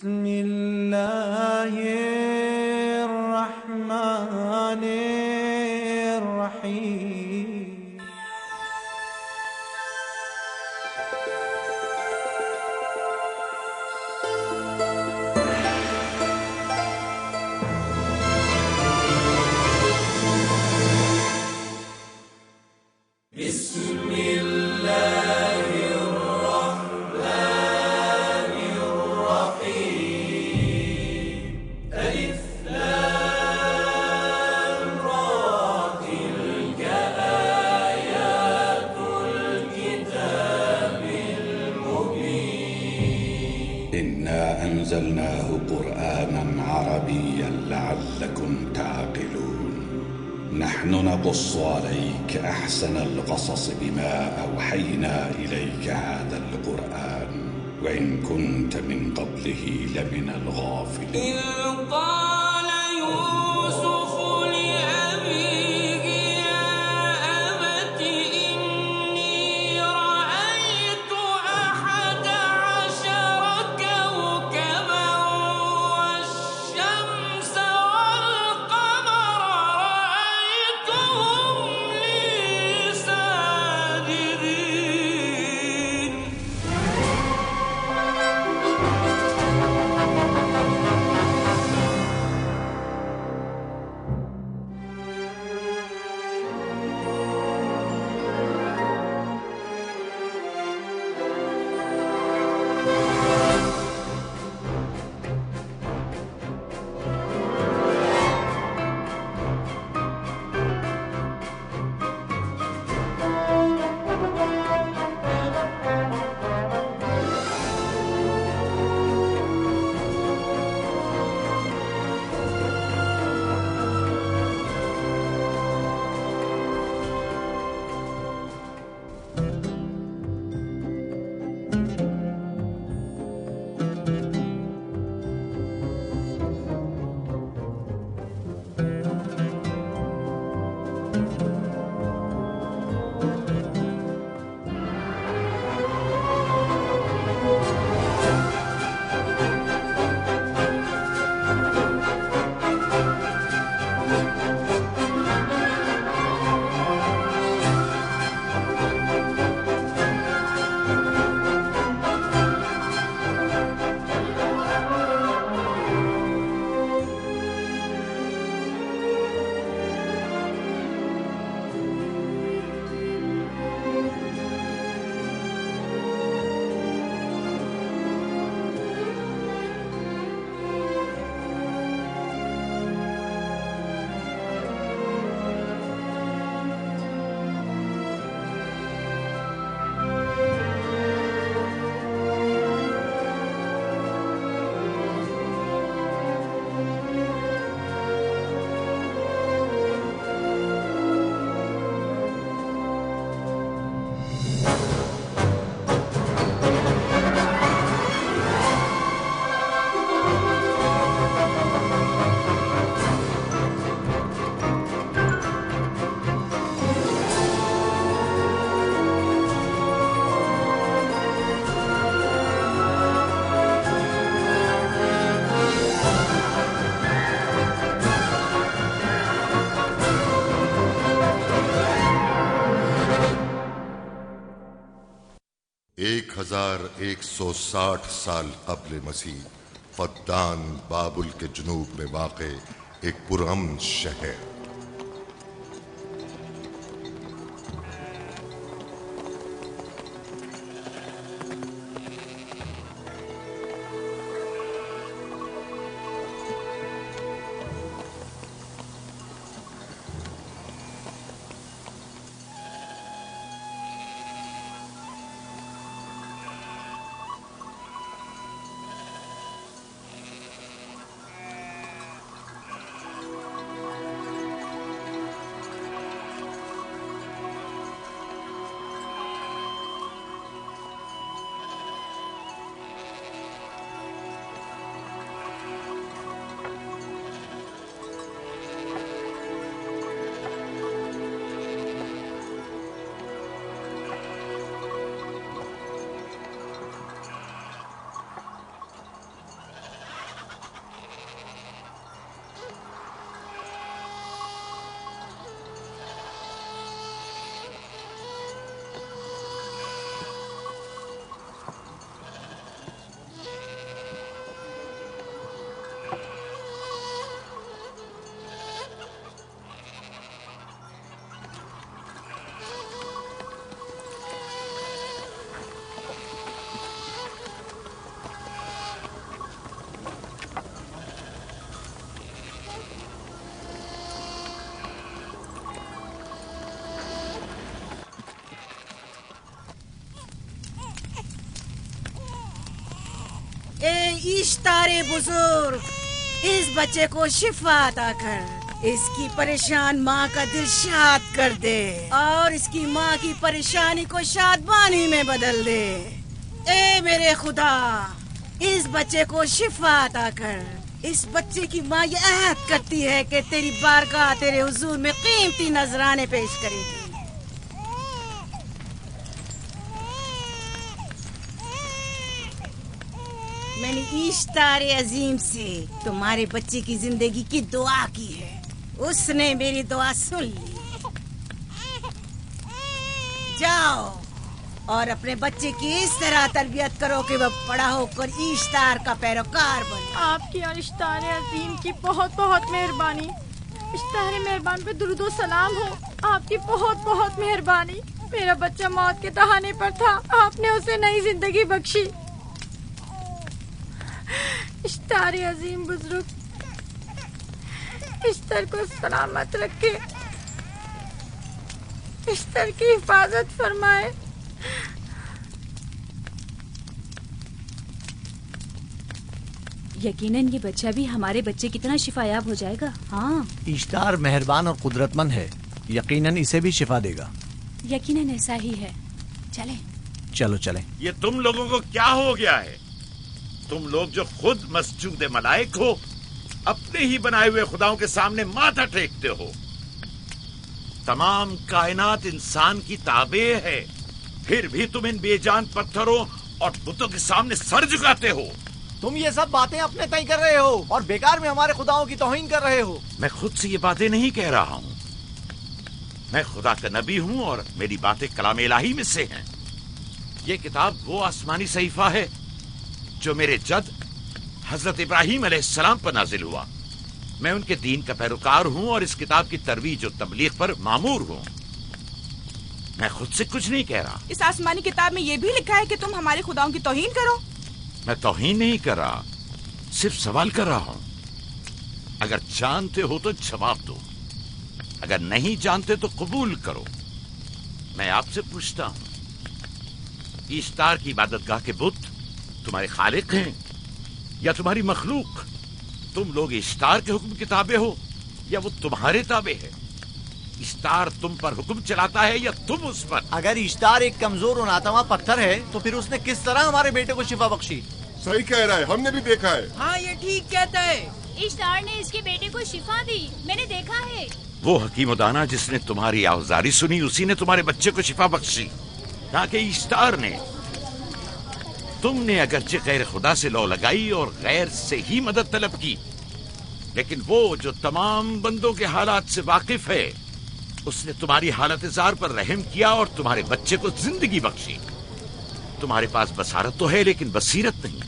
بسم الله الرحمن الرحيم. بسم الله الرحمن الرحيم. ألف لام را تلك آيات الكتاب المبين. إنا أنزلناه قرآنا عربيا لعلكم تعقلون. نحن نقص عليك أحسن القصص بما أوحينا إليك هذا القرآن وإن كنت من قبله لمن الغافلين. إذ قال يوسف لأبيه يا أبت إني رأيت 11 كوكبا والشمس والقمر رأيتهم لي ساجدين. ایک 1160 سال قبل مسیح فدان بابل کے جنوب میں واقع ایک پرامن شہر. اشتار بزرگ اس بچے کو شفا عطا کر، اس کی پریشان ماں کا دل شاد کر دے اور اس کی ماں کی پریشانی کو شادمانی میں بدل دے۔ اے میرے خدا، اس بچے کو شفا عطا کر۔ اس بچے کی ماں یہ عہد کرتی ہے کہ تیری بارگاہ تیرے حضور میں قیمتی نذرانے پیش کرے گی۔ میں نے اشتار عظیم سے تمہارے بچے کی زندگی کی دعا کی ہے، اس نے میری دعا سن لی۔ جاؤ اور اپنے بچے کی اس طرح تربیت کرو کہ وہ بڑا ہو کر اشتار کا پیروکار بنے۔ آپ کی اور اشتار عظیم کی بہت بہت مہربانی۔ اشتار مہربان پہ درود و سلام ہو، آپ کی بہت بہت مہربانی۔ میرا بچہ موت کے دہانے پر تھا، آپ نے اسے نئی زندگی بخشی۔ اشتار عظیم بزرگ اشتر کو سلامت رکھے، اشتر کی حفاظت فرمائے۔ یقیناً یہ بچہ بھی ہمارے بچے کی طرح شفا یاب ہو جائے گا۔ ہاں، اشتار مہربان اور قدرت مند ہے، یقیناً اسے بھی شفا دے گا۔ یقیناً ایسا ہی ہے۔ چلیں چلو چلیں۔ یہ تم لوگوں کو کیا ہو گیا ہے؟ تم لوگ جو خود مسجود ملائک ہو، اپنے ہی بنائے ہوئے خداؤں کے سامنے ماتھا ٹیکتے ہو۔ تمام کائنات انسان کی تابع ہے، پھر بھی تم ان بے جان پتھروں اور بتوں کے سامنے سر جھکاتے ہو۔ تم یہ سب باتیں اپنے تئیں کر رہے ہو اور بیکار میں ہمارے خداؤں کی توہین کر رہے ہو۔ میں خود سے یہ باتیں نہیں کہہ رہا ہوں، میں خدا کا نبی ہوں اور میری باتیں کلام الہی میں سے ہیں۔ یہ کتاب وہ آسمانی صحیفہ ہے جو میرے جد حضرت ابراہیم علیہ السلام پر نازل ہوا۔ میں ان کے دین کا پیروکار ہوں اور اس کتاب کی ترویج و تبلیغ پر مامور ہوں۔ میں خود سے کچھ نہیں کہہ رہا۔ اس آسمانی کتاب میں یہ بھی لکھا ہے کہ تم ہمارے خداؤں کی توہین کرو۔ میں توہین نہیں کر رہا، صرف سوال کر رہا ہوں۔ اگر جانتے ہو تو جواب دو، اگر نہیں جانتے تو قبول کرو۔ میں آپ سے پوچھتا ہوں، اشتار کی عبادت گاہ کے بت تمہارے خالق ہیں یا تمہاری مخلوق؟ تم لوگ اشتار کے حکم کے تابع ہو یا وہ تمہارے تابع ہے؟ اشتار تم پر حکم چلاتا ہے یا تم اس پر؟ اگر اشتار ایک کمزور اور ناتواں پتھر ہے تو پھر اس نے کس طرح ہمارے بیٹے کو شفا بخشی؟ صحیح کہہ رہا ہے، ہم نے بھی دیکھا ہے۔ ہاں یہ ٹھیک کہتا ہے۔ اشتار نے اس کے بیٹے کو شفا دی، میں نے دیکھا ہے۔ وہ حکیم و دانا جس نے تمہاری آوزاری سنی، اسی نے تمہارے بچے کو شفا بخشی، نہ کہ اشتار نے۔ تم نے اگرچہ غیر خدا سے لو لگائی اور غیر سے ہی مدد طلب کی، لیکن وہ جو تمام بندوں کے حالات سے واقف ہے، اس نے تمہاری حالت زار پر رحم کیا اور تمہارے بچے کو زندگی بخشی۔ تمہارے پاس بصارت تو ہے لیکن بصیرت نہیں۔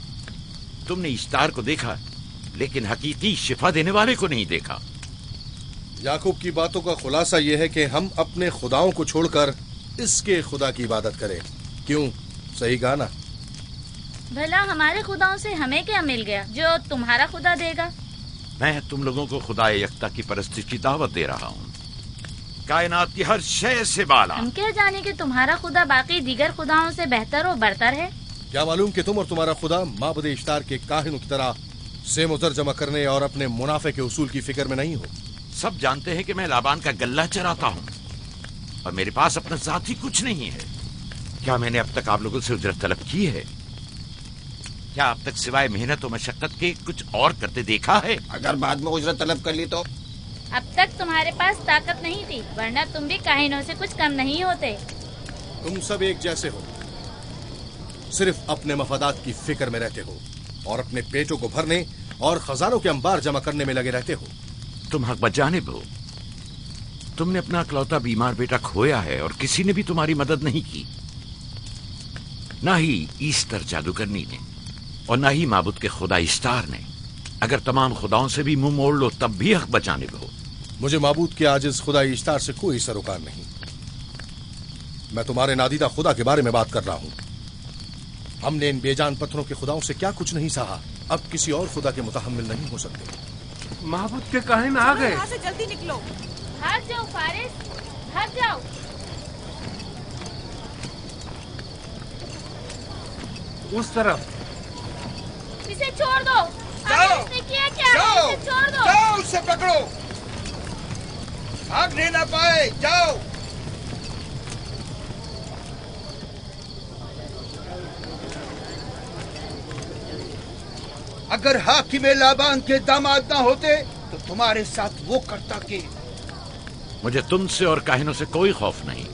تم نے اشتار کو دیکھا لیکن حقیقی شفا دینے والے کو نہیں دیکھا۔ یعقوب کی باتوں کا خلاصہ یہ ہے کہ ہم اپنے خداؤں کو چھوڑ کر اس کے خدا کی عبادت کریں۔ کیوں؟ صحیح کہا نا؟ بھلا ہمارے خداؤں سے ہمیں کیا مل گیا جو تمہارا خدا دے گا؟ میں تم لوگوں کو خدا یکتا کی پرستی کی دعوت دے رہا ہوں، کائنات کی ہر شے سے بالا۔ ہم کیا جانے کہ تمہارا خدا باقی دیگر خداؤں سے بہتر و برتر ہے؟ کیا معلوم کہ تم اور تمہارا خدا معبد اشتار کے کاہنوں کی طرح سیم و زر جمع کرنے اور اپنے منافع کے اصول کی فکر میں نہیں ہو؟ سب جانتے ہیں کہ میں لابان کا غلہ چراتا ہوں اور میرے پاس اپنا ذاتی کچھ نہیں ہے۔ کیا میں نے اب تک آپ لوگوں سے اجرت طلب کی ہے؟ کیا اب تک سوائے محنت و مشقت کے کچھ اور کرتے دیکھا ہے؟ اگر بعد میں اجرت طلب کر لی تو؟ اب تک تمہارے پاس طاقت نہیں تھی، ورنہ تم بھی کاہنوں سے کچھ کم نہیں ہوتے۔ تم سب ایک جیسے ہو، صرف اپنے مفادات کی فکر میں رہتے ہو اور اپنے پیٹوں کو بھرنے اور خزانوں کے انبار جمع کرنے میں لگے رہتے ہو۔ تم حق بجانب ہو۔ تم نے اپنا اکلوتا بیمار بیٹا کھویا ہے اور کسی نے بھی تمہاری مدد نہیں کی، نہ ہی ایسٹر جادوگرنی نے اور نہ ہی معبود کے خدا اشتار نے۔ اگر تمام خداؤں سے بھی منہ موڑ لو تب بھی حق بجانب ہو۔ مجھے معبود کے عاجز خدا اشتار سے کوئی سروکار نہیں۔ میں تمہارے نادیدہ خدا کے بارے میں بات کر رہا ہوں۔ ہم نے ان بے جان پتھروں کے خداؤں سے کیا کچھ نہیں سہا، اب کسی اور خدا کے متحمل نہیں ہو سکتے۔ معبود کے کاہن آ گئے۔ یہاں سے جلدی نکلو۔ ہٹ جاؤ فارس، ہٹ جاؤ۔ اس طرف इसे छोड़ दो। जाओ, इसने किया क्या? जाओ, इसे छोड़ दो। जाओ, उसे पकड़ो, भागने ना पाए, जाओ। अगर हाकिम लाबान के दामाद ना होते तो तुम्हारे साथ वो करता कि। मुझे तुमसे और काहिनों से कोई खौफ नहीं।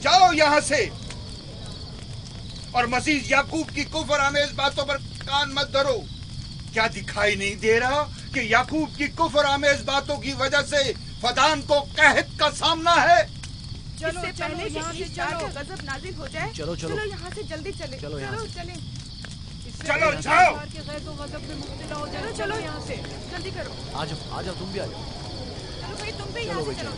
जाओ यहाँ से और मजीद याकूब की कुफर आमेज बातों पर कान मत धरो। क्या दिखाई नहीं दे रहा कि याकूब की कुफर आमेज बातों की वजह से फदान को कहत का सामना है? चलो पहले यहाँ से चलो, गजब नाजिल हो जाए। चलो चलो यहाँ से जल्दी चले। चलो यहाँ से। चले। चलो जाओ। चलो चलो यहाँ से जल्दी करो। आ जाओ तुम भी आ जाओ। चलो भाई तुम भी यहाँ से चलो।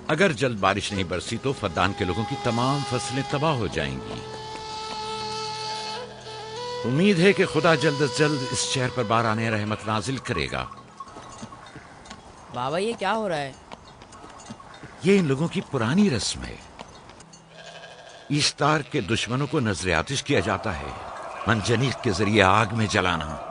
अगर जल्द बारिश नहीं बरसी तो फद्दान के लोगों की तमाम फसलें तबाह हो जाएंगी। उम्मीद है कि खुदा जल्द से जल्द इस शहर पर बाराने रहमत नाजिल करेगा। बाबा ये क्या हो रहा है? ये इन लोगों की पुरानी रस्म है। ईस्तार के दुश्मनों को नजर आतिश किया जाता है, मंजनीक के जरिए आग में जलाना।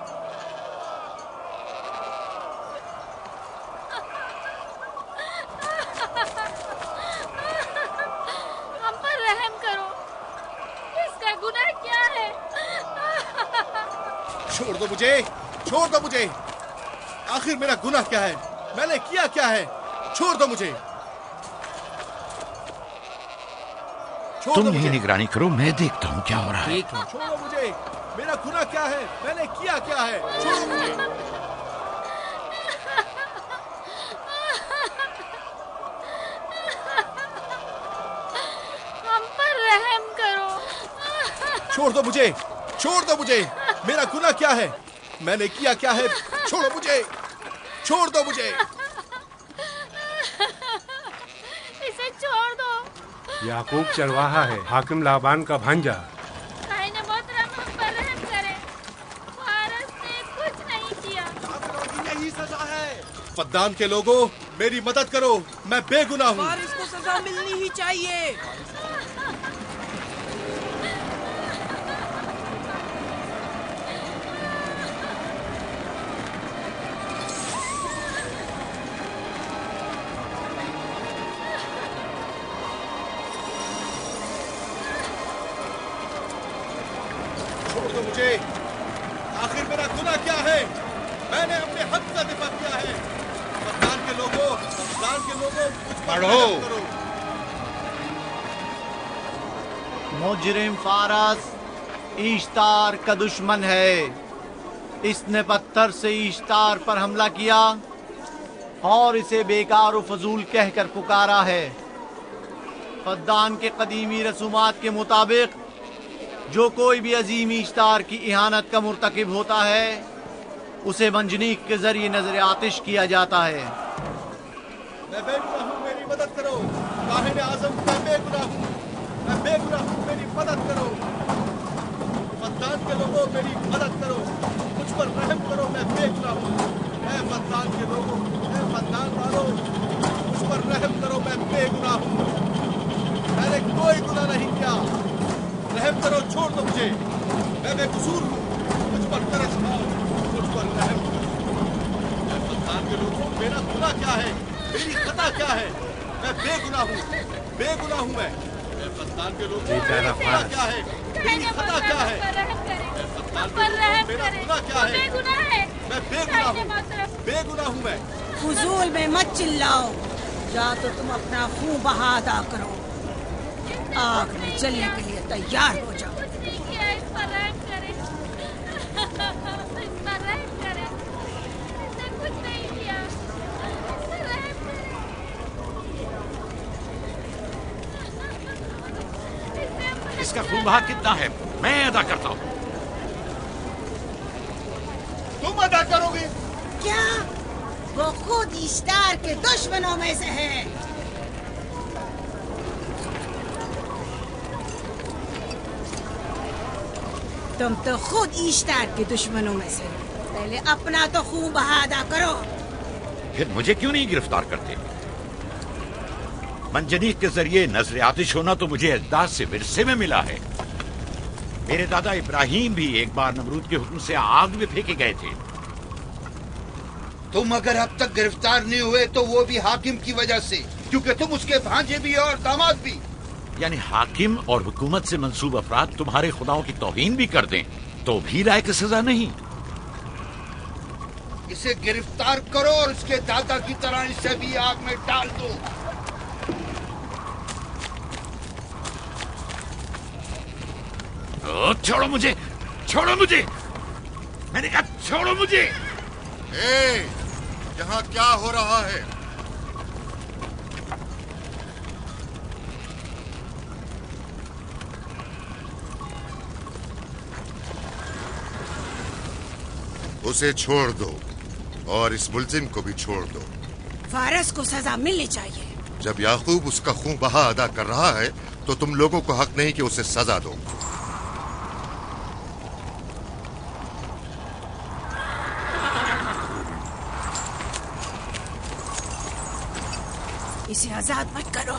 छोड़ दो मुझे। आखिर मेरा गुनाह क्या है? मैंने किया क्या है? छोड़ दो मुझे। तुम ही निगरानी करो, मैं देखता हूँ क्या हो रहा है। छोड़ो मुझे। मेरा गुनाह क्या है? मैंने किया क्या है? छोड़ो मुझे। हम पर रहम करो। छोड़ दो मुझे। छोड़ दो मुझे। मेरा गुनाह क्या है? मैंने किया क्या है? छोड़ो मुझे। छोड़ दो मुझे। इसे छोड़ दो। याकूब चरवाहा है, हाकिम लाबान का भांजा। काहिन मोहतरम हम पर रहम करे। वारिस ने कुछ नहीं किया। यही सजा है। फद्दान के लोगों, मेरी मदद करो, मैं बेगुनाह हूँ। वारिस को सजा मिलनी ही चाहिए। मुझे आखिर मेरा गुनाह क्या है? मैंने अपने हक का दिफा किया है। फद्दान के लोगों मुझ पर रहम करो। मुजरिम फारस ईश्तार का दुश्मन है। इसने पत्थर से ईश्तार पर हमला किया और इसे बेकार और फजूल कहकर पुकारा है। फद्दान के कदीमी रसूमात के मुताबिक जो कोई भी अजीम ईश्तार की इहानत का मुर्तकिब होता है उसे मंजनीक के जरिए नजर आतिश किया जाता है। मैं बेगुनाह हूँ, मेरी मदद करो। काहिन आज़म, मैं बेगुनाह हूँ, मैं बेगुनाह हूँ, मेरी मदद करो। फद्दान के लोगों, मेरी मदद करो, मुझ पर रहम करो, मैं बेगुनाह हूँ। ऐ फद्दान के लोगों, ऐ फद्दान वालों, मुझ पर रहम करो, मैं बेगुनाह हूँ। मैंने कोई गुनाह नहीं किया। रहम करो, छोड़ दो मुझे। मैं बेकसूर हूँ, मुझ पर तरस खाओ, मुझ पर रहम करो। मैं फद्दान के लोगों, मेरा गुनाह क्या है? मेरी खता क्या है? मैं बेगुनाह हूँ, बेगुनाह हूँ मैं फद्दान के लोगों, मेरा गुनाह क्या है? मेरी खता क्या है? मैं फद्दान के लोगों, मेरा गुनाह क्या है? मैं बेगुनाह हूँ, बेगुनाह हूँ मैं। फुजूल में मत चिल्लाओ, या तो तुम अपना खून बहा अदा करो। आग में जलने के लिए تیار ہو جاؤ. کیا اس پر رحم کرے، اس پر رحم کرے، اس نے کچھ نہیں کیا، اس پر رحم کرے. اس کا خون بہا کتنا ہے میں ادا کرتا ہوں. تم ادا کرو گے؟ کیا وہ خود اشتار کے دشمنوں میں سے ہے؟ تم تو خود اشتار کے دشمنوں میں سے ہو. پہلے اپنا تو خون بہا ادا کرو. پھر مجھے کیوں نہیں گرفتار کرتے؟ منجنیق کے ذریعے نظر آتش ہونا تو مجھے اجداد سے ورثے میں ملا ہے. میرے دادا ابراہیم بھی ایک بار نمرود کے حکم سے آگ میں پھینکے گئے تھے. تم اگر اب تک گرفتار نہیں ہوئے تو وہ بھی حاکم کی وجہ سے، کیونکہ تم اس کے بھانجے بھی اور داماد بھی. یعنی حاکم اور حکومت سے منسوب افراد تمہارے خداؤں کی توہین بھی کر دیں تو بھی لائق سزا نہیں؟ اسے گرفتار کرو اور اس کے دادا کی طرح اسے بھی آگ میں ڈال دو. چھوڑو مجھے، چھوڑو مجھے، میں نے کہا چھوڑو مجھے. یہاں کیا ہو رہا ہے؟ اسے چھوڑ دو اور اس ملزم کو بھی چھوڑ دو. فارس کو سزا ملنی چاہیے. جب یعقوب اس کا خون بہا ادا کر رہا ہے تو تم لوگوں کو حق نہیں کہ اسے سزا دو. اسے آزاد مت کرو.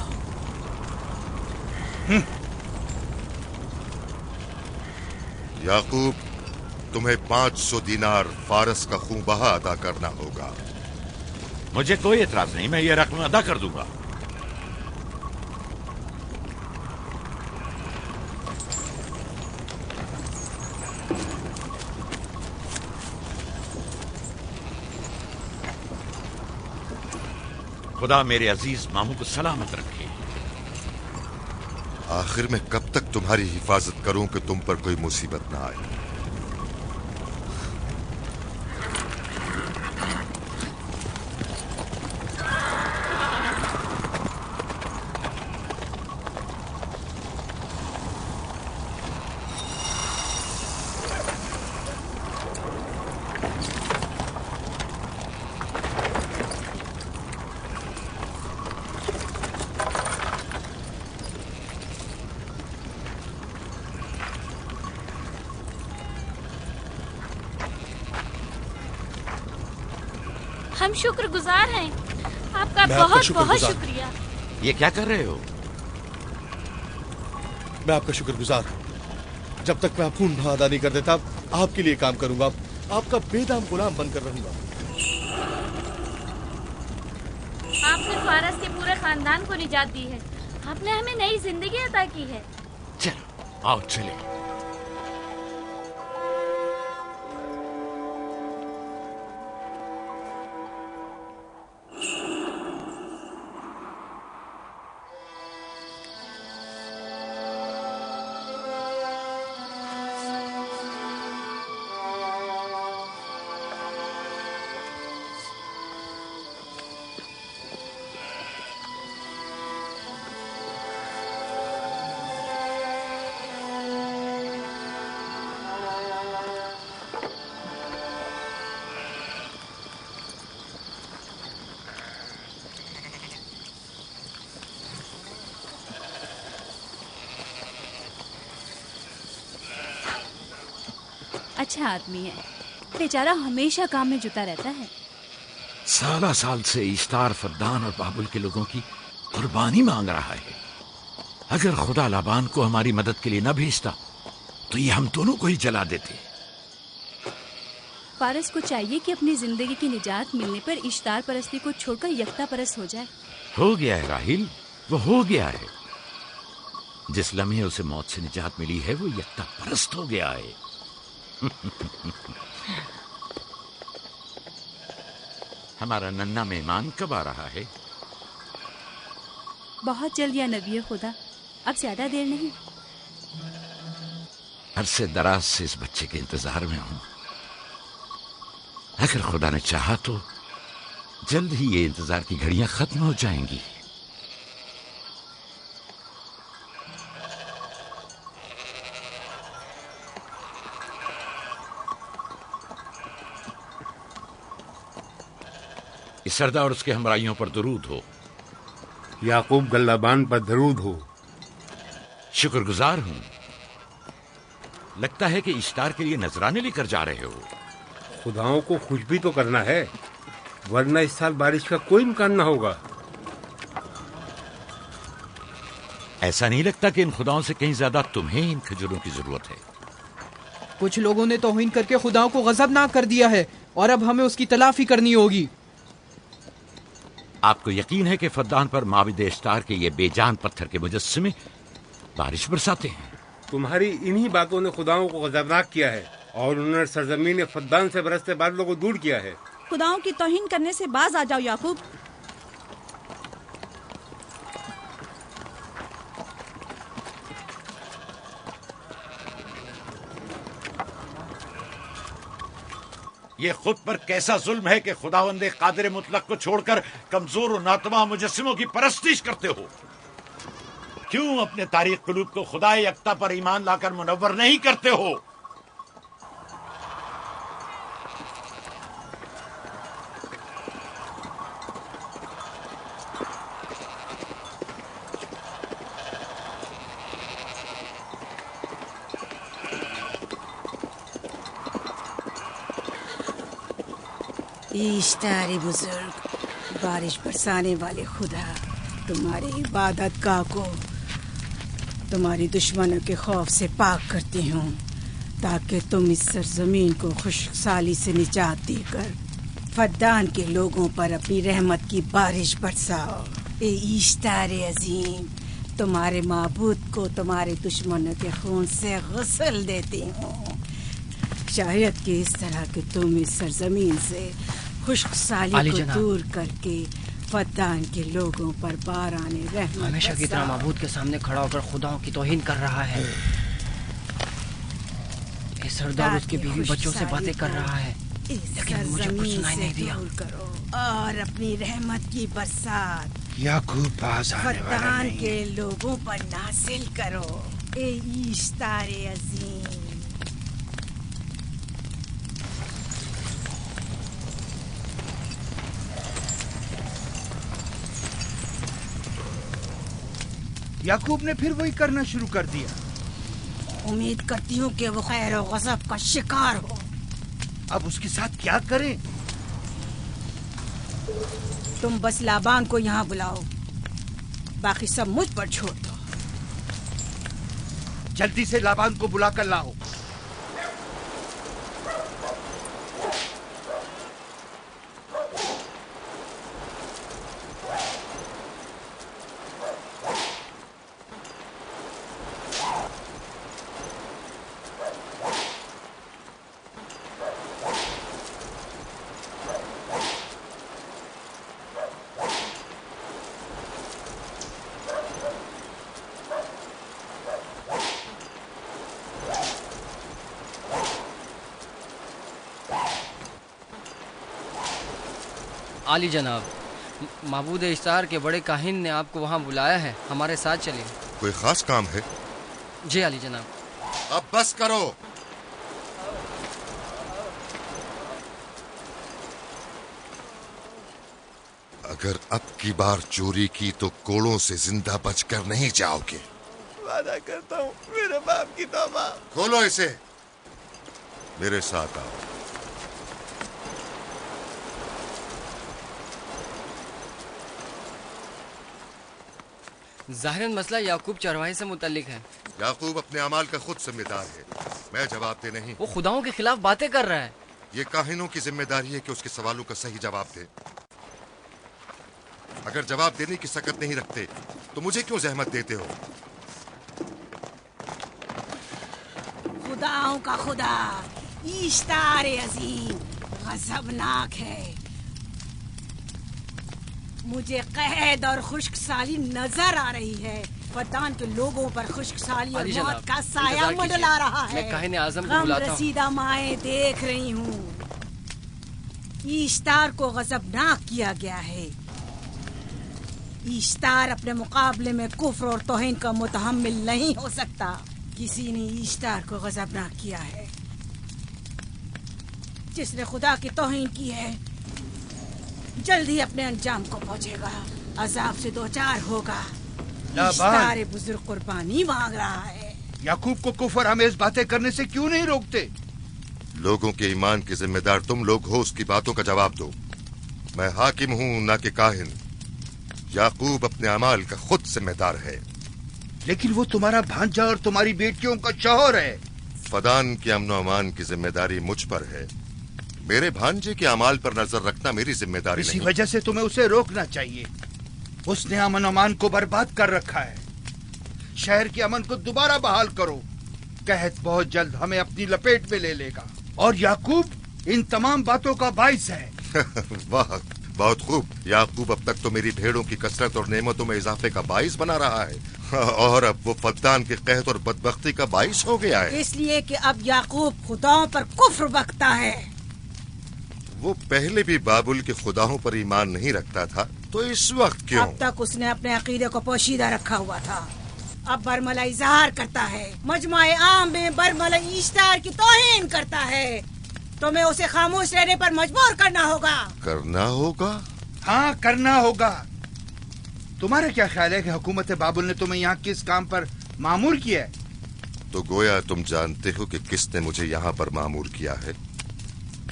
یعقوب تمہیں 500 دینار فارس کا خون بہا ادا کرنا ہوگا. مجھے کوئی اعتراض نہیں، میں یہ رقم ادا کر دوں گا. خدا میرے عزیز ماموں کو سلامت رکھے. آخر میں کب تک تمہاری حفاظت کروں کہ تم پر کوئی مصیبت نہ آئے؟ ہم شکر گزار ہیں آپ کا بہت بہت شکریہ. یہ کیا کر رہے ہو؟ میں آپ کا شکر گزار ہوں. جب تک میں خون بہا ادا نہیں کر دیتا آپ کے لیے کام کروں گا، آپ کا بے دام غلام بن کر رہوں گا. آپ نے فارس کے پورے خاندان کو نجات دی ہے. آپ نے ہمیں نئی زندگی عطا کی ہے. چلو آؤ چلے. اچھا آدمی ہے، بیچارہ ہمیشہ کام میں جتا رہتا ہے. سالہ سال سے اشتار فدان اور بابل کے لوگوں کی قربانی مانگ رہا ہے. اگر خدا لابان کو ہماری مدد کے لیے نہ بھیجتا تو یہ ہم دونوں کو ہی جلا دیتے. فارس کو چاہیے کہ اپنی زندگی کی نجات ملنے پر اشتار پرستی کو چھوڑ کر یکتا پرست ہو جائے. ہو گیا ہے راہیل، وہ ہو گیا ہے. جس لمحے اسے موت سے نجات ملی ہے وہ یکتا پرست ہو گیا ہے. ہمارا ننھا مہمان کب آ رہا ہے؟ بہت جلد یا نبی خدا، اب زیادہ دیر نہیں. عرصے دراز سے اس بچے کے انتظار میں ہوں. اگر خدا نے چاہا تو جلد ہی یہ انتظار کی گھڑیاں ختم ہو جائیں گی. اس سردار اور اس کے ہمراہیوں پر درود ہو. یعقوب گلابان پر درود ہو. شکر گزار ہوں. لگتا ہے کہ اشتار کے لیے نذرانے لے کر جا رہے ہو. خداؤں کو خوش بھی تو کرنا ہے، ورنہ اس سال بارش کا کوئی امکان نہ ہوگا. ایسا نہیں لگتا کہ ان خداؤں سے کہیں زیادہ تمہیں ان کھجوروں کی ضرورت ہے؟ کچھ لوگوں نے توہین کر کے خداؤں کو غضبناک کر دیا ہے اور اب ہمیں اس کی تلافی کرنی ہوگی. آپ کو یقین ہے کہ فدان پر معبد اشتار کے یہ بے جان پتھر کے مجسمے بارش برساتے ہیں؟ تمہاری انہی باتوں نے خداؤں کو غضبناک کیا ہے اور انہوں نے سرزمین فدان سے برستے بادلوں کو دور کیا ہے. خداؤں کی توہین کرنے سے باز آ جاؤ یعقوب. یہ خود پر کیسا ظلم ہے کہ خداوند قادر مطلق کو چھوڑ کر کمزور و ناتواں مجسموں کی پرستش کرتے ہو. کیوں اپنے تاریخ قلوب کو خدا یکتا پر ایمان لا کر منور نہیں کرتے ہو؟ اشتاری بزرگ، بارش برسانے والے خدا، تمہاری عبادت گاہ کو تمہاری دشمنوں کے خوف سے پاک کرتی ہوں تاکہ تم اس سرزمین کو خشک سالی سے نجات دے کر فدان کے لوگوں پر اپنی رحمت کی بارش برساؤ. اے اشتار عظیم، تمہارے معبود کو تمہارے دشمنوں کے خون سے غسل دیتی ہوں. شاید کہ اس طرح کہ تم اس سرزمین سے خشک سالی کو دور کر کے فدان کے لوگوں پر باران رحمت ہمیشہ کی طرح معبود کے سامنے کھڑا ہو کر خداؤں کی توہین کر رہا ہے. یہ سردار اس کی بیوی بچوں سے باتیں کر رہا ہے لیکن مجھے کچھ سنائی نہیں دیا. کرو اور اپنی رحمت کی برسات یعقوب باز آنے والا فدان نہیں. کے لوگوں پر نازل کرو. اے اشتار عظیم، یعقوب نے پھر وہی کرنا شروع کر دیا. امید کرتی ہوں کہ وہ خیر و غضب کا شکار ہو. اب اس کے ساتھ کیا کریں؟ تم بس لابان کو یہاں بلاؤ، باقی سب مجھ پر چھوڑ دو. جلدی سے لابان کو بلا کر لاؤ. عالی جناب، معبود اشتار کے بڑے کاہن نے آپ کو وہاں بلایا ہے، ہمارے ساتھ چلیں. کوئی خاص کام ہے؟ جی عالی جناب. اب بس کرو. اگر اب کی بار چوری کی تو کوڑوں سے زندہ بچ کر نہیں جاؤ گے. وعدہ کرتا ہوں میرے باپ کی توبہ. کھولو اسے، میرے ساتھ آؤ. ظاہراً مسئلہ یعقوب چرواہے سے متعلق ہے. یعقوب اپنے اعمال کا خود ذمہ دار ہے، میں جواب دے نہیں. وہ خداؤں کے خلاف باتیں کر رہا ہے. یہ کاہنوں کی ذمہ داری ہے کہ اس کے سوالوں کا صحیح جواب دے. اگر جواب دینے کی سکت نہیں رکھتے تو مجھے کیوں زحمت دیتے ہو؟ خداؤں کا خدا اشتار عظیم غضبناک ہے. مجھے قحط اور خشک سالی نظر آ رہی ہے फद्दान के लोगों पर खुश्क साली और हाँ जी मौत जनाब, का साया इंतजार मंडला कीजिए। रहा है। मैं काहिन आज़म को गम बुलाता हूँ। रसीदा माएं देख रही हूँ। ईश्तार को गजबनाक किया गया है। ईश्तार अपने मुकाबले में कुफ्र और तौहीन का मुतहम्मिल नहीं हो सकता। किसी ने ईश्तार को गजबनाक किया है। जिसने खुदा की तौहीन की है जल्द ही अपने अंजाम को पहुंचेगा, अजाब से दो चार होगा। ईश्तार बुजुर्ग कुर्बानी मांग रहा है। याकूब को कुफर आमेज बातें करने से क्यों नहीं रोकते? लोगों के ईमान की जिम्मेदार तुम लोग हो, उसकी बातों का जवाब दो। मैं हाकिम हूँ ना कि काहिन। याकूब अपने अमाल का खुद जिम्मेदार है। लेकिन वो तुम्हारा भांजा और तुम्हारी बेटियों का शौहर है। फदान के अमन अमान की जिम्मेदारी मुझ पर है। मेरे भांजे के अमाल पर नजर रखना मेरी जिम्मेदारी इसी नहीं। वजह से तुम्हें उसे रोकना चाहिए। उसने अमन अमान को बर्बाद कर रखा है। शहर के अमन को दोबारा बहाल करो। कहत बहुत जल्द हमें अपनी लपेट में ले लेगा और याकूब इन तमाम बातों का बाइस है। वाह, बहुत खूब। याकूब अब तक तो मेरी भेड़ों की कसरत और नेमतों में इजाफे का बाइस बना रहा है और अब वो फद्दान के कहत और बदबख्ती का बाइस हो गया है। इसलिए कि अब याकूब खुदाओं पर कुफ्र बकता है। वो पहले भी बाबुल के खुदाओं पर ईमान नहीं रखता था, तो इस वक्त क्यों? अब तक उसने अपने अकीदे को पोशीदा रखा हुआ था। अब बरमला इजहार करता है, मजमाए आम में बरमला ईश्तार की तौहीन करता है। तुम्हें उसे खामोश रहने पर मजबूर करना होगा। करना होगा? हाँ, करना होगा। तुम्हारा क्या ख्याल है कि हुकूमत बाबुल ने तुम्हें यहाँ किस काम पर मामूर किया है? तो गोया तुम जानते हो कि किसने मुझे यहाँ पर मामूर किया है।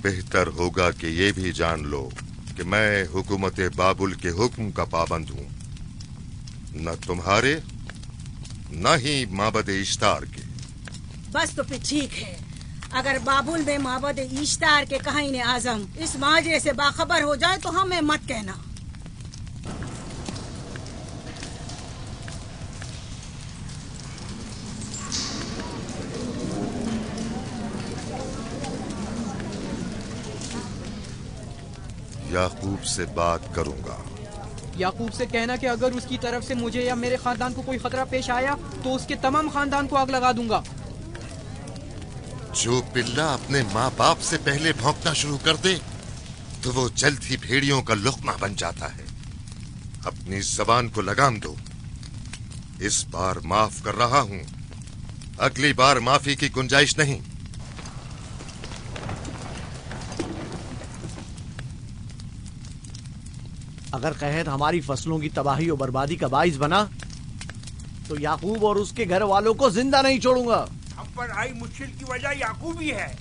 बेहतर होगा कि ये भी जान लो कि मैं हुकूमत बाबुल के हुक्म का पाबंद हूँ, न तुम्हारे न ही माबद इश्तार के। बस तो फिर ठीक है। अगर बाबुल में माबद इश्तार के काहिन आजम इस माजरे से बाखबर हो जाए तो हमें मत कहना। याकूब से बात करूंगा। याकूब से कहना कि अगर उसकी तरफ से मुझे या मेरे खानदान को कोई खतरा पेश आया तो उसके तमाम खानदान को आग लगा दूंगा। जो पिल्ला अपने माँ बाप से पहले भौंकना शुरू कर दे तो वो जल्द ही भेड़ियों का लुक़मा बन जाता है। अपनी जबान को लगाम दो। इस बार माफ कर रहा हूँ, अगली बार माफी की गुंजाइश नहीं। अगर कहत हमारी फसलों की तबाही और बर्बादी का बाइस बना तो याकूब और उसके घर वालों को जिंदा नहीं छोड़ूंगा। हम पर आई मुश्किल की वजह याकूब ही है।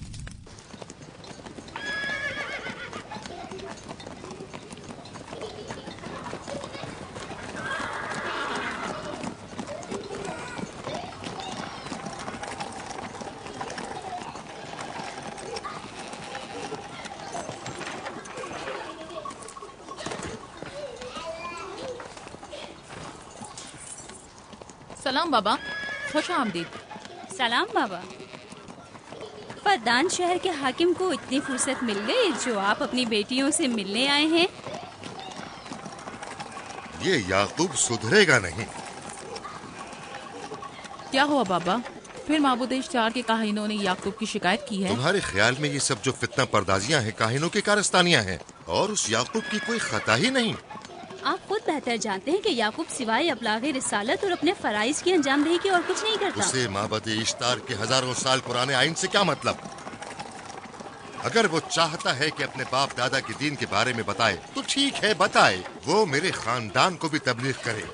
सलाम बाबा, खुश आमदीद। सलाम बाबा। फद्दान शहर के हाकिम को इतनी फुर्सत मिल गई जो आप अपनी बेटियों से मिलने आए हैं। ये याकूब सुधरेगा नहीं। क्या हुआ बाबा? फिर माबूद इश्तार के काहिनों ने याकूब की शिकायत की है? तुम्हारे ख्याल में ये सब जो फितना पर्दाजियां हैं काहिनों की कारस्तानियां हैं और उस याकूब की कोई खता ही नहीं। आप खुद बेहतर जानते हैं कि याकूब सिवाय अबलागे रिसालत और अपने फराइज की अंजामदही के और कुछ नहीं करता। उसे माबद इश्तार के हजारों साल पुराने आइन से क्या मतलब? अगर वो चाहता है कि अपने बाप दादा के दीन के बारे में बताए तो ठीक है, बताए। वो मेरे खानदान को भी तबलीग करे,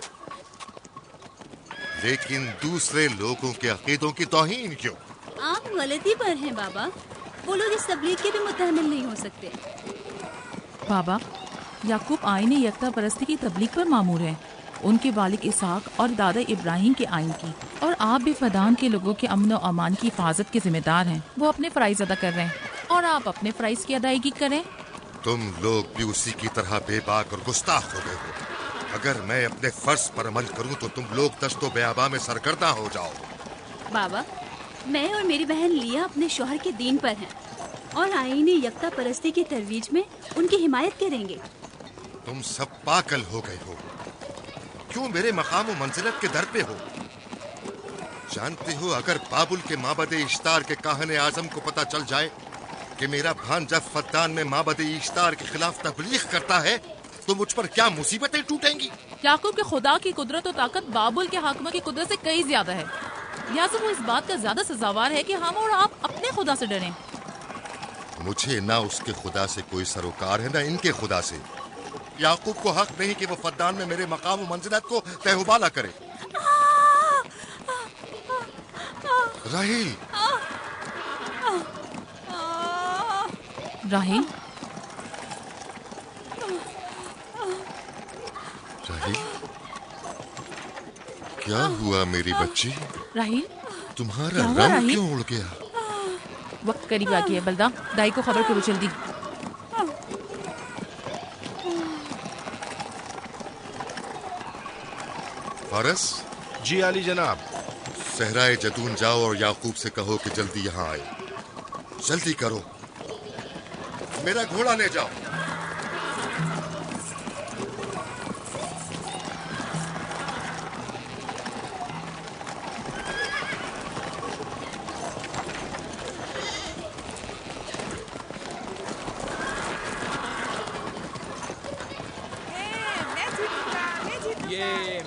लेकिन दूसरे लोगों के अकीदों की तौहीन क्यों? आप गलती पर हैं बाबा। वो लोग इस तबलीग के भी मुतहम्मिल नहीं हो सकते। बाबा, याकूब आईन यकता परस्ती की तबलीग पर मामूर है, उनके वालिद इसहाक और दादा इब्राहिम के आइन की। और आप भी फदान के लोगों के अमन और अमान की हिफाजत के जिम्मेदार हैं। वो अपने फराइज अदा कर रहे हैं और आप अपने फराइज की अदायगी करें। तुम लोग भी उसी की तरह बेबाक और गुस्ताख हो गए हो। अगर मैं अपने फर्ज पर अमल करूं तो तुम लोग दस्तो बेआबा में सरगर्दा हो जाओ। बाबा, मैं और मेरी बहन लिया अपने शौहर के दीन पर हैं और आईन यकता परस्ती की तरवीज में उनकी हिमायत करेंगे। तुम सब पागल हो गए हो। क्यों मेरे मकाम व मंजिलत के दर पे हो? जानते हो, अगर बाबुल के माबद इश्तार के काहने आजम को पता चल जाए कि मेरा भांजा फद्दान में माबद इश्तार के खिलाफ तबलीग करता है, तो मुझ पर क्या मुसीबतें टूटेंगी। याकूब के खुदा की कुदरत और ताकत बाबुल के हाकिम की कुदरत से कई ज्यादा है। लिहाजा वो इस बात का ज्यादा सजावार है कि हम और आप अपने खुदा से डरें। मुझे ना उसके खुदा से कोई सरोकार है, ना इनके खुदा से। याकूब को हक नहीं कि वो फद्दान में मेरे मकाम व मंजिलत को तहबाला करे। राहिल, राहिल, राहिल, क्या हुआ मेरी बच्ची? राहिल, तुम्हारा क्या हुआ, रंग राहिल? क्यों उड़ गया? वक्त करीब आ गया। बलदा, दाई को खबर करो जल्दी। फारस? जी आली जनाब। सहराए जदून जाओ और याकूब से कहो कि जल्दी यहाँ आए। जल्दी करो, मेरा घोड़ा ले जाओ।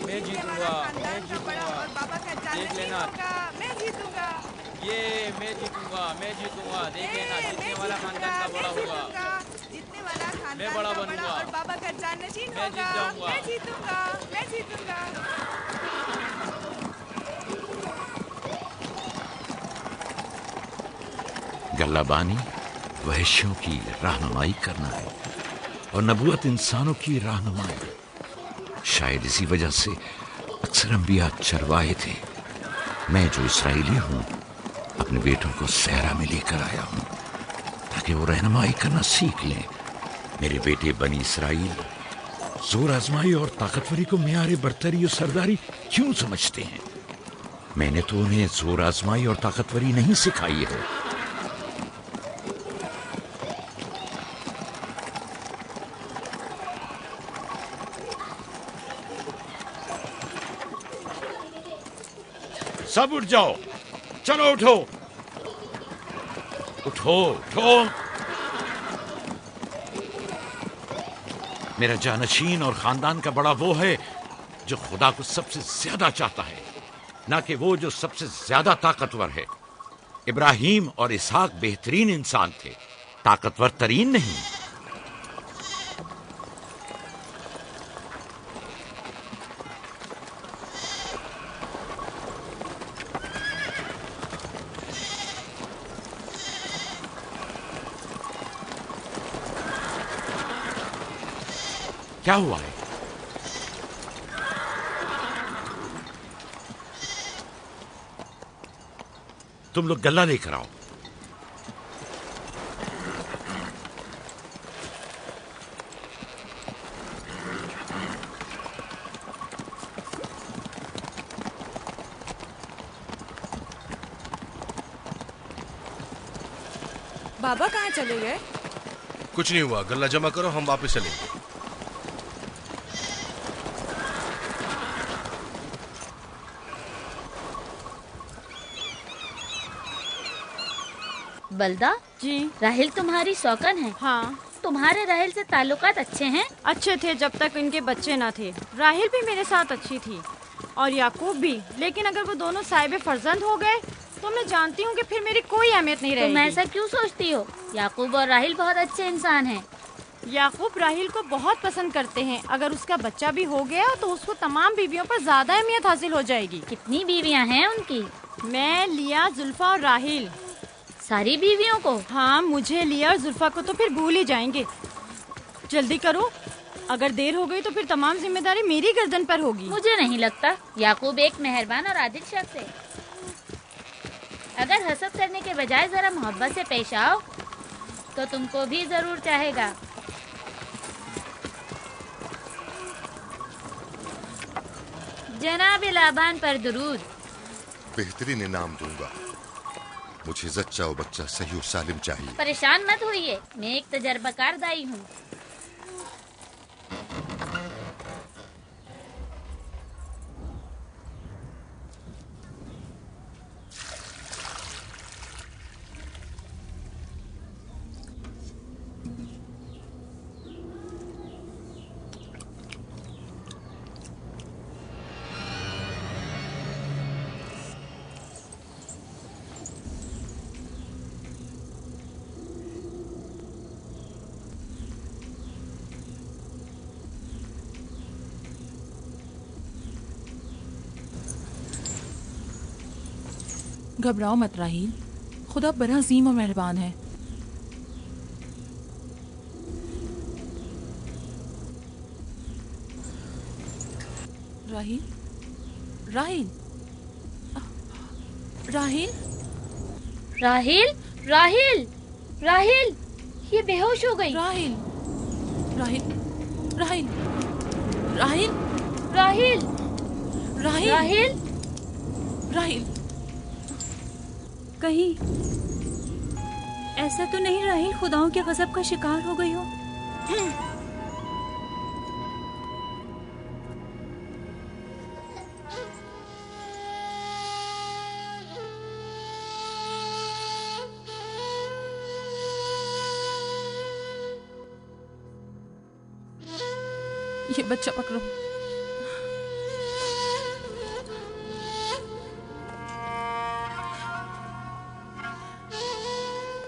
मैं जीतूंगा, देख लेना। मैं जीतूंगा, मैं जीतूंगा, देख लेना। जीतने वाला खानदान का बड़ा होगा। जीतने वाला खानदान मैं बड़ा का बनूंगा। और बाबा का जाननशीन मैं जीत होगा। जाऊंगा। मैं जीतूंगा, मैं जीतूंगा। गल्लाबानी वहशियों की रहनुमाई करना है और नबूवत इंसानों की रहनुमाई। शायद इसी वजह से अक्सर अंबिया चरवाहे थे। मैं जो इसराइली हूँ, अपने बेटों को सहरा में लेकर आया हूँ ताकि वो रहनुमाई करना सीख लें। मेरे बेटे बनी इसराइल जोर आजमाई और ताकतवरी को मेयारे बरतरी और सरदारी क्यों समझते हैं? मैंने तो उन्हें जोर आजमाई और ताकतवरी नहीं सिखाई है। सब उठ जाओ, चलो उठो, उठो, उठो। मेरा जानशीन और खानदान का बड़ा वो है जो खुदा को सबसे ज्यादा चाहता है, ना कि वो जो सबसे ज्यादा ताकतवर है। इब्राहिम और इसहाक बेहतरीन इंसान थे, ताकतवर तरीन नहीं। क्या हुआ है? तुम लोग गल्ला लेकर आओ। बाबा कहाँ चले गए? कुछ नहीं हुआ, गल्ला जमा करो, हम वापस चलेंगे। बलदा जी, राहिल तुम्हारी शौकन है। हाँ। तुम्हारे राहिल से ताल्लुकात अच्छे हैं? अच्छे थे जब तक इनके बच्चे ना थे। राहिल भी मेरे साथ अच्छी थी और याकूब भी, लेकिन अगर वो दोनों साहिब फर्जंद हो गए तो मैं जानती हूँ कि फिर मेरी कोई अहमियत नहीं रहेगी। तुम ऐसा क्यों सोचती हो? याकूब और राहिल बहुत अच्छे इंसान हैं। याकूब राहिल को बहुत पसंद करते हैं। अगर उसका बच्चा भी हो गया तो उसको तमाम बीवियों पर ज्यादा अहमियत हासिल हो जाएगी। कितनी बीवियाँ हैं उनकी? मैं, लिया, जुल्फा और राहिल। सारी बीवियों को? हाँ, मुझे, लिया और जुल्फा को तो फिर भूल ही जाएंगे। जल्दी करो, अगर देर हो गई तो फिर तमाम जिम्मेदारी मेरी गर्दन पर होगी। मुझे नहीं लगता। याकूब एक मेहरबान और आदिल शख्स है। अगर हसद करने के बजाय जरा मोहब्बत से पेश आओ तो तुमको भी जरूर चाहेगा। जनाब लाबान पर दुरूद। बेहतरीन इनाम दूंगा। मुझे जच्चा और बच्चा सही और सालिम चाहिए। परेशान मत होइए, मैं एक तजर्बाकार दाई हूँ। घबराओ मत राहील, खुदा बड़ा अजीम और मेहरबान है। राहील, राहील, राहील, राहील, राहील, राहील, ये बेहोश हो गई। राहील, राहील, राहील, राहील, राहील, राहील, राहील, राहील। कहीं ऐसा तो नहीं राहील खुदाओं के गजब का शिकार हो गई हो? ये बच्चा पकड़ो।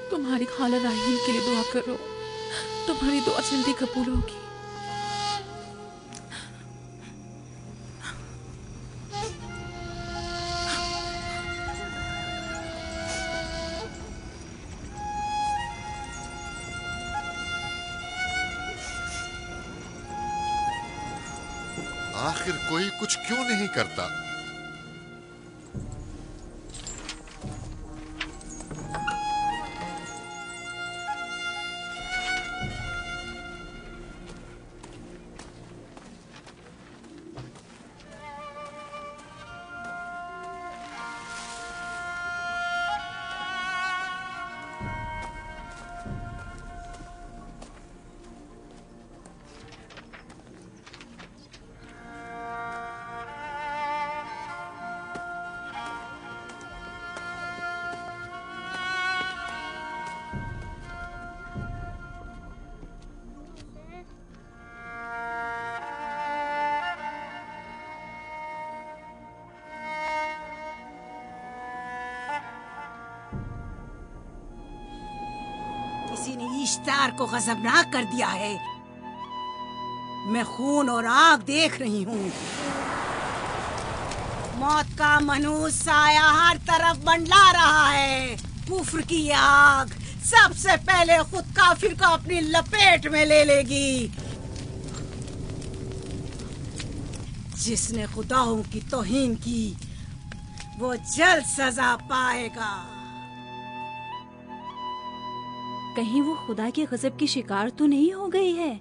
तुम्हारी खाला राहील के लिए दुआ करो, तुम्हारी दुआ जल्दी कबूल होगी। आखिर कोई कुछ क्यों नहीं करता? किसी ने इश्तार को गजबनाक कर दिया है। मैं खून और आग देख रही हूँ। मौत का मनहूस साया हर तरफ मंडला रहा है। कुफ्र की आग सबसे पहले खुद काफिर को अपनी लपेट में ले लेगी। जिसने खुदाओं की तौहीन की वो जल्द सजा पाएगा। कहीं वो खुदा के गजब की शिकार तो नहीं हो गई है?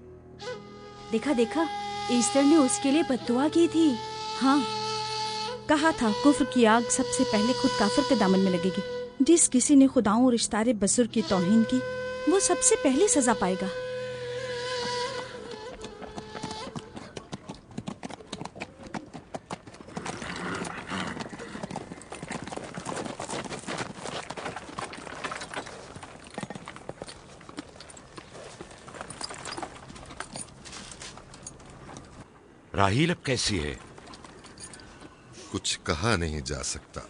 देखा देखा, ईस्टर ने उसके लिए बद्दुआ की थी। हाँ, कहा था कुफ्र की आग सबसे पहले खुद काफिर के दामन में लगेगी। जिस किसी ने खुदाओं और इश्तारे बजुर्ग की तौहीन की वो सबसे पहले सजा पाएगा। राहील अब कैसी है? कुछ कहा नहीं जा सकता।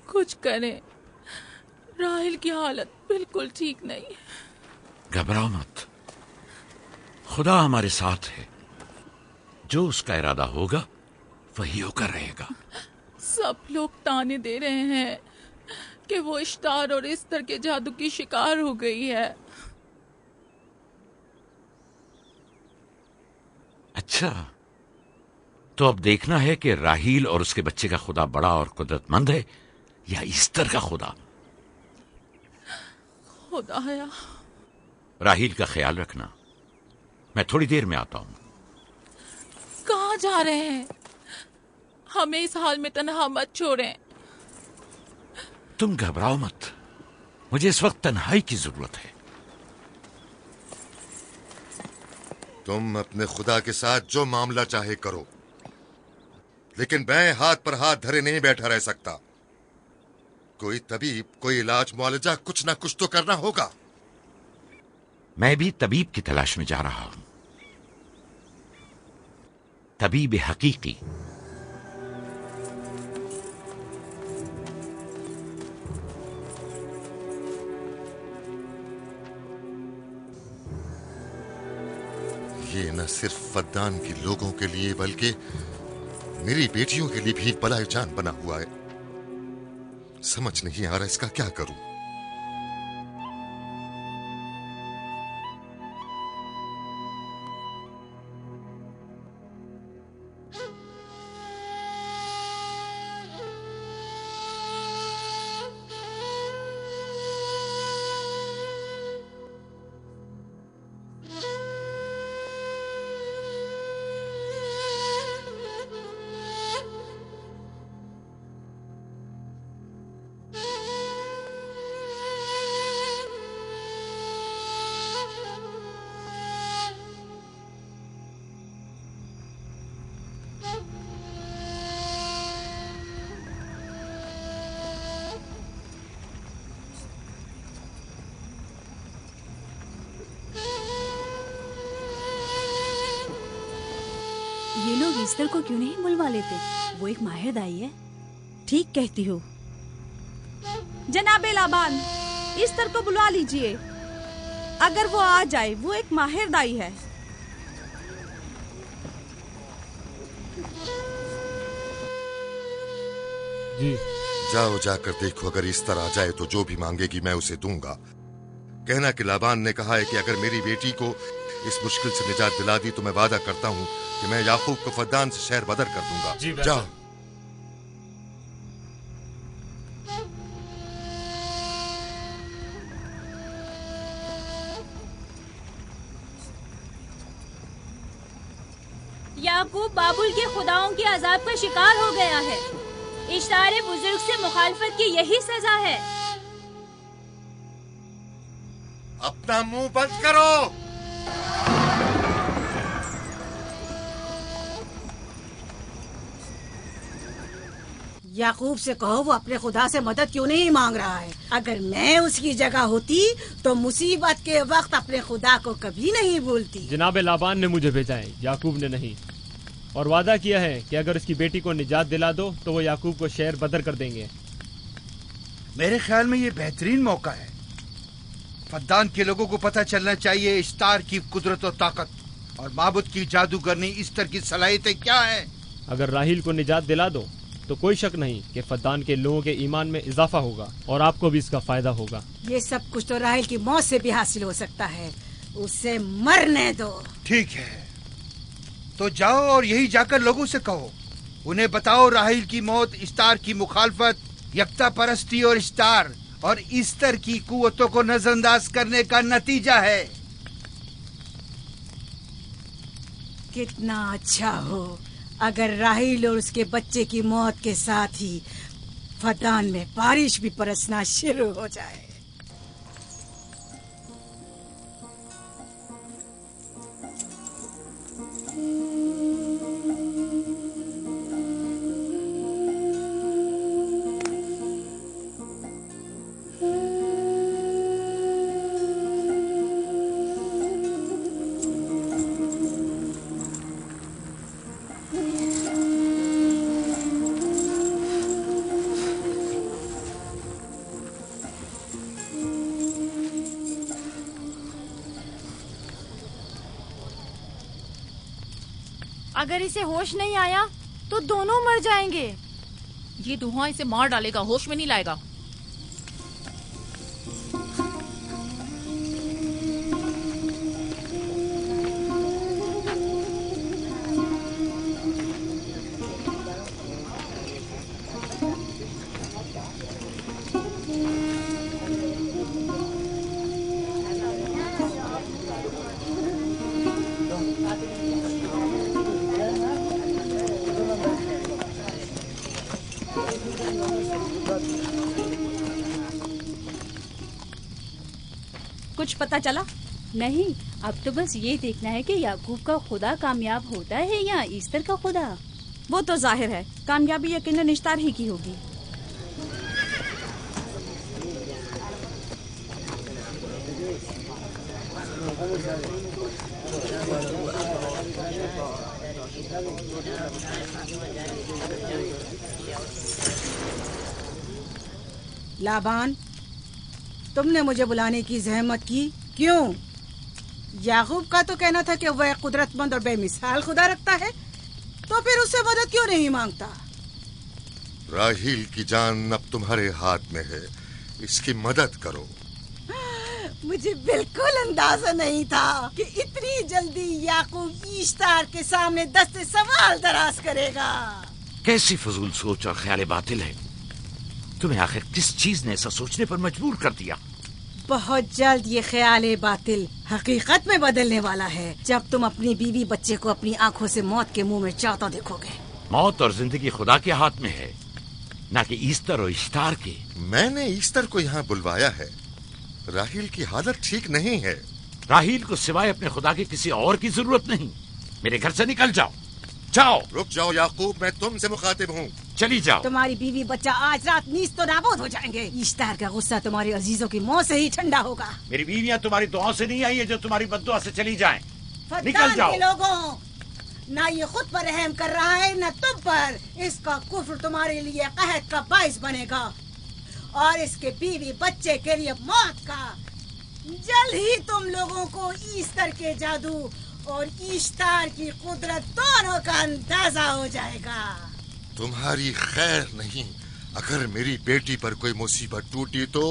कुछ करें, राहील की हालत बिल्कुल ठीक नहीं है। घबराओ मत, खुदा हमारे साथ है। जो उसका इरादा होगा वही होकर रहेगा। सब लोग ताने दे रहे हैं कि वो इश्तार और इस्तर के जादू की शिकार हो गई है। अच्छा, तो अब देखना है कि राहील और उसके बच्चे का खुदा बड़ा और कुदरतमंद है या इस्तर का खुदा। खुदाया, राहील का ख्याल रखना। मैं थोड़ी देर में आता हूं। कहाँ जा रहे हैं? हमें इस हाल में तन्हा मत छोड़ें। तुम घबराओ मत, मुझे इस वक्त तन्हाई की जरूरत है। तुम अपने खुदा के साथ जो मामला चाहे करो, लेकिन मैं हाथ पर हाथ धरे नहीं बैठा रह सकता। कोई तबीब, कोई इलाज, मुआलजा, कुछ ना कुछ तो करना होगा। मैं भी तबीब की तलाश में जा रहा हूं। तबीब हकीकी। ये न सिर्फ फद्दान के लोगों के लिए बल्कि मेरी बेटियों के लिए भी बलाए जान बना हुआ है। समझ नहीं आ रहा इसका क्या करूं। ये लोग ईस्टर को क्यों नहीं बुलवा लेते? वो एक माहिर दाई है। ठीक कहती हो। जनाबे लाबान, ईस्टर को बुलवा लीजिए। अगर वो आ जाए, वो एक माहिर दाई है। जी। जाओ जाकर देखो, अगर ईस्टर आ जाए तो जो भी मांगेगी मैं उसे दूंगा। कहना कि लाबान ने कहा है कि अगर मेरी बेटी को इस मुश्किल से निजात दिला दी तो मैं वादा करता हूँ कि मैं याकूब को फद्दान से शहर बदर कर दूंगा। जाओ। याकूब बाबुल के खुदाओं के अजाब का शिकार हो गया है। इश्तारे बुजुर्ग से मुखालफत की यही सजा है। अपना मुंह बंद करो। याकूब से कहो वो अपने खुदा से मदद क्यों नहीं मांग रहा है। अगर मैं उसकी जगह होती तो मुसीबत के वक्त अपने खुदा को कभी नहीं भूलती। जनाब लाबान ने मुझे भेजा है, याकूब ने नहीं, और वादा किया है कि अगर उसकी बेटी को निजात दिला दो तो वो याकूब को शहर बदर कर देंगे। मेरे ख्याल में ये बेहतरीन मौका है। फद्दान के लोगों को पता चलना चाहिए इश्तार की कुदरत और ताकत और माबुद की जादूगरनी ईस्टर की सलाहियतें क्या हैं। अगर राहील को निजात दिला दो तो कोई शक नहीं कि फद्दान के लोगों के ईमान में इजाफा होगा और आपको भी इसका फायदा होगा। ये सब कुछ तो राहील की मौत से भी हासिल हो सकता है। उसे मरने दो। ठीक है, तो जाओ और यही जाकर लोगों से कहो, उन्हें बताओ राहील की मौत इश्तार की मुखालफत, यकता परस्ती और इश्तार और ईस्टर की कुव्वतों को नजरअंदाज करने का नतीजा है। कितना अच्छा हो अगर राहील और उसके बच्चे की मौत के साथ ही फद्दान में बारिश भी बरसना शुरू हो जाए। अगर इसे होश नहीं आया तो दोनों मर जाएंगे। ये धुआं इसे मार डालेगा, होश में नहीं लाएगा। कुछ पता चला? नहीं, अब तो बस ये देखना है कि याकूब का खुदा कामयाब होता है या ईस्टर का खुदा। वो तो जाहिर है कामयाबी यकीनन इश्तार ही की होगी। लाबान, तुमने मुझे बुलाने की जहमत की, क्यों? याकूब का तो कहना था कि वह कुदरतमंद और बेमिसाल खुदा रखता है, तो फिर उससे मदद क्यों नहीं मांगता? राहील की जान अब तुम्हारे हाथ में है, इसकी मदद करो। मुझे बिल्कुल अंदाजा नहीं था कि इतनी जल्दी याकूब ईश्तार के सामने दस्ते सवाल दराज करेगा। कैसी फजूल सोच और ख्याल बातिल है। तुम्हें आखिर किस चीज ने ऐसा सोचने पर मजबूर कर दिया? बहुत जल्द ये ख्याल बातिल हकीकत में बदलने वाला है, जब तुम अपनी बीवी बच्चे को अपनी आंखों से मौत के मुंह में जाता देखोगे। मौत और जिंदगी खुदा के हाथ में है, ना कि ईस्टर और इश्तार के। मैंने ईस्टर को यहाँ बुलवाया है। राहील की हालत ठीक नहीं है। राहील को सिवाय अपने खुदा के किसी और की जरूरत नहीं। मेरे घर से निकल जाओ। जाओ। रुक जाओ याकूब, मैं तुमसे मुखातिब हूँ। चली जाओ। तुम्हारी बीवी बच्चा आज रात नीस तो नाबूद हो जाएंगे। ईश्तार का गुस्सा तुम्हारे अजीजों की मौत से ही ठंडा होगा। मेरी बीवियाँ तुम्हारी दुआओं से नहीं आई है जो तुम्हारी बद्दुआ से चली जाएं। निकल जाओ। लोगों, ना ये खुद पर रहम कर रहा है न तुम पर। इसका कुफ्र तुम्हारे लिए कहत का बाइस बनेगा और इसके बीवी बच्चे के लिए मौत का। जल्द ही तुम लोगों को ईस्टर के जादू और ईश्तार की कुदरत दोनों का अंदाजा हो जाएगा। तुम्हारी खैर नहीं। अगर मेरी बेटी पर कोई मुसीबत टूटी तो